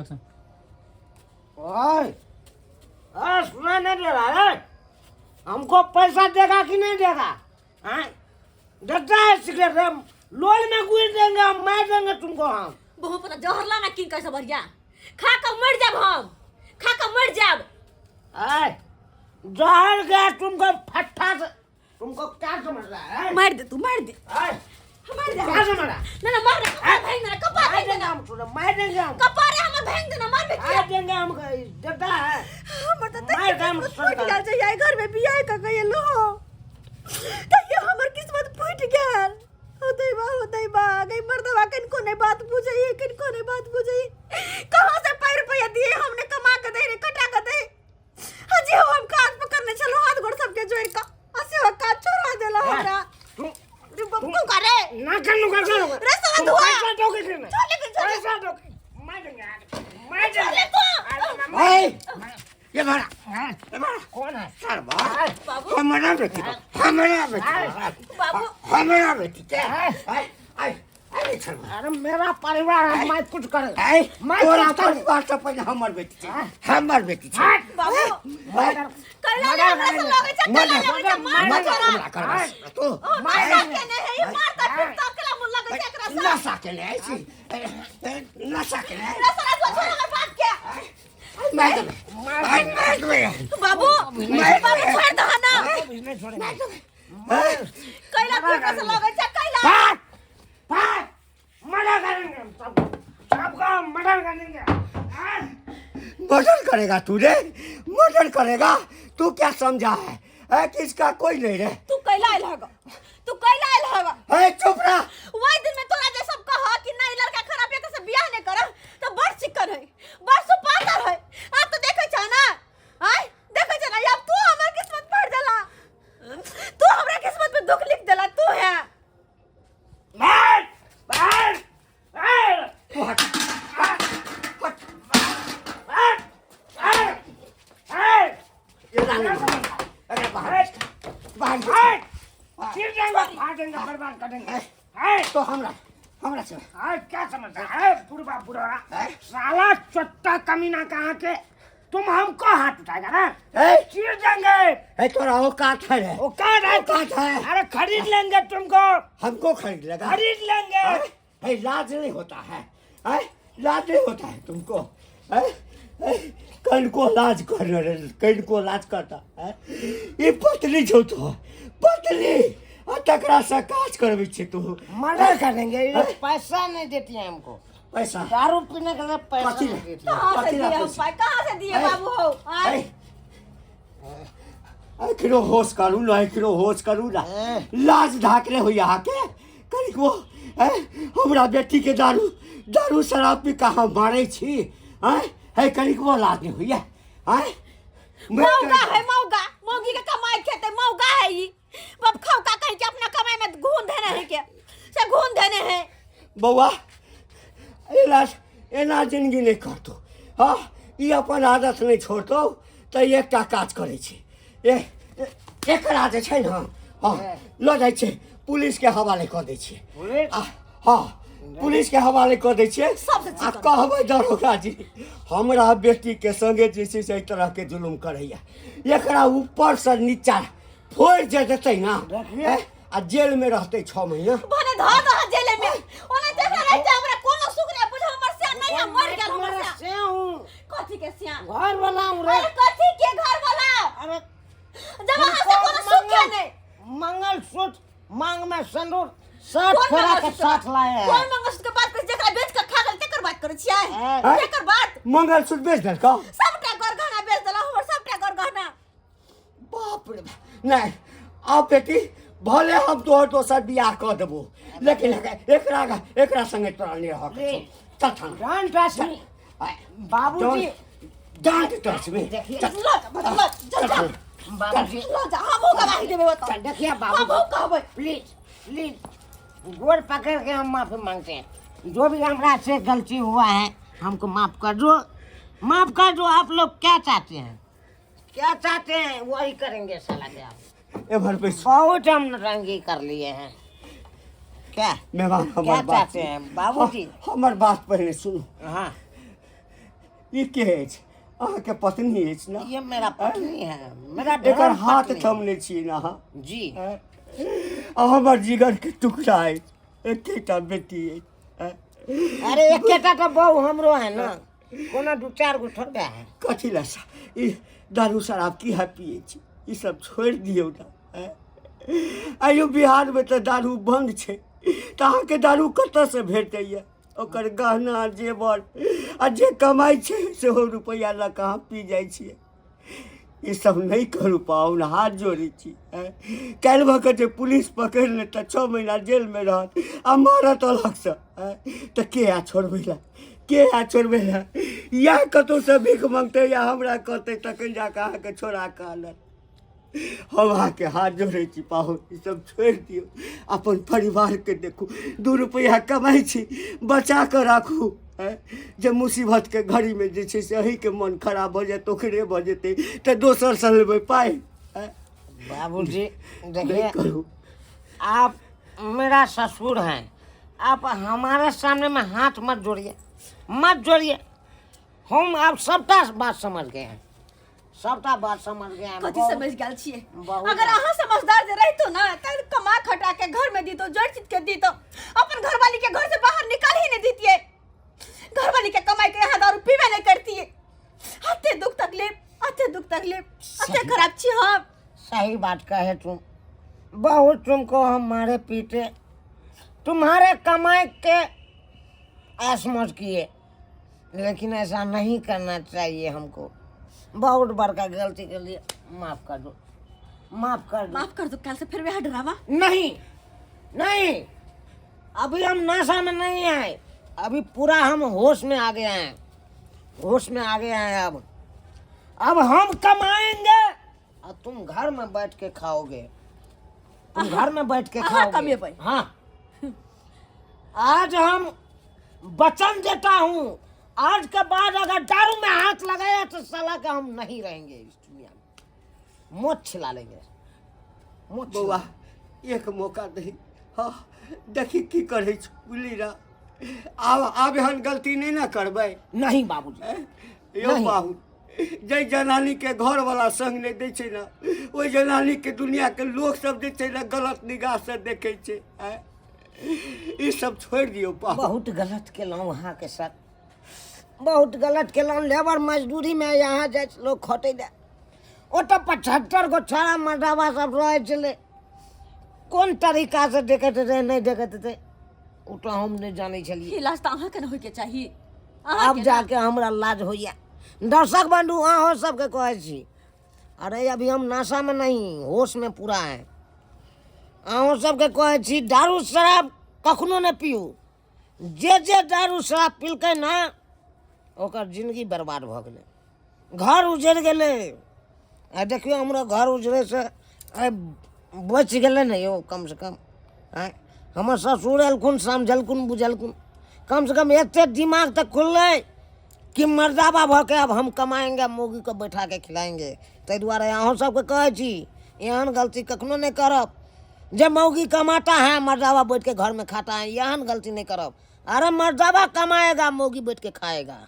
ओए, सुना नहीं दे रहा है? हमको पैसा देगा कि नहीं देगा? हाँ? देता है सिगरेट, हम लोल में गुड़ देंगे, हम मार देंगे तुमको हम। बहुत पता जहर लाना किन कैसे बढ़िया खा कर मर जाब, हम खा कर मर जाब। जहर गया तुमको फट्टा से, तुमको क्या समझ रहा है? मार दे तू, मार दे मार दे। क्या समझ रहा? ना ना मार दे, भाई ना कपार मार देंगे हम, सुनो मार देंगे हम, कपार है हम भाई देना, मार दे मार देंगे हम, देता है हमर त मार दे हम, फूट गेल छै यार, घर में बियाह क गए लो तइयो हमर किस्मत फूट गेल। होतै बा गई मर्दवा किनको नहीं बात बुझै, किनको नहीं बात बुझै। कहां से पैर रुपया दिए हमने, कमा के दे रे, कटा के दे। हजी हम काज पकड़ने चलो, हाथ गोड़ सबके जोड़ का असे हो काज छोड़ा देला हमरा। तू बक्कू करे ना कर रे साला दुआ पैसा दो के देना, पैसा दो, मार देंगे ए ये मारा कौन है सर बाबू? हमारा बेटी बाबू हमारा बेटी क्या है? अरे मेरा परिवार है, मैं कुछ करे तोरा परिवार से पहले हमर बेटी है, हमर बेटी है बाबू कैला हमरा से लगे छै, कैला मार छोरा तू मार के नहीं है, मार का टूटा केला मुन लगे छै एकरा से। नशा के ले ऐसी नशा के ले रे साला तो छोरा के बात के मार बाबू छोड़ दो ना, कैला के से लगे छै, कैला मर्डर करेंगे हम सबका मर्डर करेंगे। मर्डर करेगा तू रे, मर्डर करेगा तू, क्या समझा है किसका कोई नहीं रे। तू कैला आइल हगा, तू कैला आइल हगा? चुप रहा। वही दिन में तोरा जे सब कहा कि नहीं लड़का खराब है से बियाह नहीं कर, तो बड़ चिकन है, बड़ सुपातर है। अब तो देखे छ ना, आय देखे छ ना, अब तू हमर किस्मत पढ़ देला, तू हमरा किस्मत में दुख लिख देला, तू है मार बर्बाद कर देंगे तो हमरा से क्या समझता है? बुढ़ा साला चट्टा कमीना कहाँ के, तुम हमको हाथ उठाएगा ना, चीर देंगे। तोरा औकात है, औकात है। अरे खरीद लेंगे तुमको, हमको खरीद लेगा, खरीद लेंगे। लाज नहीं होता है, लाज नहीं होता है तुमको, कल को लाज करता है। ये पतली छो तो पतली, तकरा से काज करबे छे तू, मर्डर करेंगे। ये पैसा नहीं देती है हमको, पैसा दारू पीने का पैसा नहीं देती। कहाँ से दिए बाबू हो? किरो होश करू ना, लाज ढाकले हो यहाँ के करी वो हमरा बेटी के दारू शराब पी कहाँ मारे छी है करी वो लाज नहीं हुई है। मौगी के कमाई खेते मौगा है ये, बाप खाओ का कहीं के अपना कमाई में घून देने हैं, क्या से घून देने हैं बउआ। एना जिंदगी नहीं करतो, हाँ ये अपन आदत नहीं छोड़तो तो एक काज करे छे, एकरा जे छै न, हाँ लो जाइ छे पुलिस के हवाले कर दै छे। हाँ पुलिस के हवाले कर दै छे आ कहबै दरोगा जी हमरा बेटी के संगे जे छै से तरह के जुलुम करैया, एकरा ऊपर से नीचा फोड़ जे देतै ना आ जेल में रहते 6 महीना। बने ध द जेल में ओने देखा रहते, हमरा कोनो सुख नहीं बुझ, हमर से नहीं मर गेल, हमर से हूं कथि के सिया घर वाला हूं रे। कथि के घर वाला? अरे जब वहां से कोनो सुख नहीं, मंगलसूत्र मांग में सिंदूर 60 फेरा के साथ लाए हैं। कौन मंगलसूत्र के बात कर, जेकरा बेच के खा गेल तेकर बात करे छियै? तेकर बात मंगलसूत्र बेच देल का, सबटा घर गहना बेच देला, हमर सबटा घर गहना। बाप रे नहीं आप बेटी भले हम तोहर दोसर बियाह कर देबो, लेकिन एकरा संगे तोरा नहीं रह के चल थाना। डोंट टच मी बाबूजी, डोंट टच मी। देखिए बाबूजी लो जा, हम गवाही देबे बता। देखिए बाबू हम कहबै प्लीज गोड़ पकड़ के हम माफी मांगते हैं, जो भी हमरा से गलती हुआ है हमको माफ कर दो। आप लोग क्या चाहते हैं वही करेंगे साला के। आप बहुत हम नौटंकी कर लिए हैं, क्या मेहमान क्या चाहते हैं बाबूजी? हमार बात पहले सुनो। हाँ ये के अछि अहाँके पत्नी अछि ना ये मेरा पत्नी है, मेरा एकर ढेर हाथ पत्नी है। थमने छियै ना अहाँ जी आ हमर जिगर के टुकड़ा अछि एकेटा बेटी अछि अरे एकेटा तो बहू हमरो है ना, कोनो 2-4 गो थोड़े है। कथी लए ई दारू शराब की है पिए छी ई सब छोड़ि दियौ ना आइयो बिहारमे तऽ दारू बन्द छै तऽ अहाँके दारू कतऽसँ भेटैए ओकर गहना जेवर आ जे कमाइ छै सेहो रुपैआ लऽ कऽ अहाँ पी जाइ छियै ई सब नहीं करू पाहुन हाथ जोड़ै छी काल्हि भऽ कऽ जे पुलिस पकड़ि ले तऽ 6 महीना जेलमे रहत आ मारत अलगसँ तऽ के आ छोड़बै लए के आ छोड़बै लए या कतहुसँ भीख मङ्गतै या हमरा कहतै तखन जाकऽ अहाँके छोड़ा कऽ आनत हम अहाँके हाथ जोड़ै छी पाहुन ई सब छोड़ि दियौ अपन परिवारके देखू 2 रुपैआ कमाइ छी बचा कऽ राखू जे मुसीबतके घड़ीमे जे छै से अहीँके मन खराब भऽ जायत ओकरे भऽ जेतै तऽ दोसरसँ लेबै पाइ बाबूजी नहीं देखिए, करू आप मेरा ससुर हैं, आप हमारे सामने में हाथ मत जोड़िए, मत जोड़िए। हम आप सबटा बात समझ गए हैं, सबटा बात समझ गए हैं। कथी समझ गेल छियै बहुत अगर अहाँ समझदार जे रहितो ना त कमा खटा के घर में दीतो जड़ चीज के दीतो अपन घरवाली के घर से बाहर निकाल ही नहीं दीतिए घरवाली के कमाई के यहाँ दारू पीवे नहीं करती है अते दुख तकलीफ अते खराब छी हम सही बात कहे तुम, बहुत तुमको हम मारे पीटे, तुम्हारे कमाई के ऐश मौज किए, लेकिन ऐसा नहीं करना चाहिए हमको। बहुत बड़का गलती के लिए माफ कर दो, माफ कर दो। माफ कर दो कल से फिर वह डरावा नहीं नहीं, अभी हम नशा में नहीं आए, अभी पूरा हम होश में आ गए हैं, होश में आ गए हैं। अब हम कमाएंगे और तुम घर में बैठ के खाओगे, तुम घर में बैठ के अहाँ खाओगे। कमेबै। हाँ, आज हम वचन देता हूँ, आज के बाद अगर दारू में हाथ लगाया तो साला का हम नहीं रहेंगे इस दुनिया में, मौत छिला लेंगे, मौत बौआ एक मौका दही हाँ देखी की करै छी बुझली ना आब एहन गलती नहीं ना करबै नहीं बाबूजी। यौ नहीं। पाहुन जै जनानी के घर वाला संग नहीं दै छै ना ओहि जनानी के दुनिया के लोग सब जे छै ना गलत निगाह से देखे छै ई सब छोड़ दियो पाहुन बहुत गलत केलहुँ अहाँ के साथ, बहुत गलत केलहुँ। लेबर मजदूरी में यहाँ जाइ छै लोग खटै ले, ओतऽ 75 गो छोड़ा मर्दावा सब रहै छलै, कोन तरीका से देखैत रहे नहीं देखैत रहे ओ तो हम नहीं जानै छलिए। इलाज तो अहाँ के न होय के चाहिए अब जाके हमरा लाज होइया। दर्शक बंधु अहाँ सबके कहै छी, अरे अभी हम नशा में नहीं होश में पूरा है, अहाँ सबके कहै छी दारू शराब कखनो नहीं पियू, जे दारू शराब पिलकै ना ओकर जिंदगी बर्बाद भऽ गेलै, घर उजड़ि गेलै। आ देखियो हमरो घर उजड़े से बच गेलै ने यौ, कम से कम हमर ससुर एलखुन समझलखुन बुझलखुन, कम से कम एते दिमाग तक खुललै कि मर्दाबा भऽ के अब हम कमाएंगे मौगी को बैठा के खिलाएंगे। ताहि दुआरे अहूँ सबके कहै छी एहन गलती कखनो नहीं करब, जब मौगी कमाता है मर्दाबा बैठ के घर में खाता है, एहन गलती नहीं करब। अरे मर्दाबा कमाएगा मौगी बैठ के खाएगा।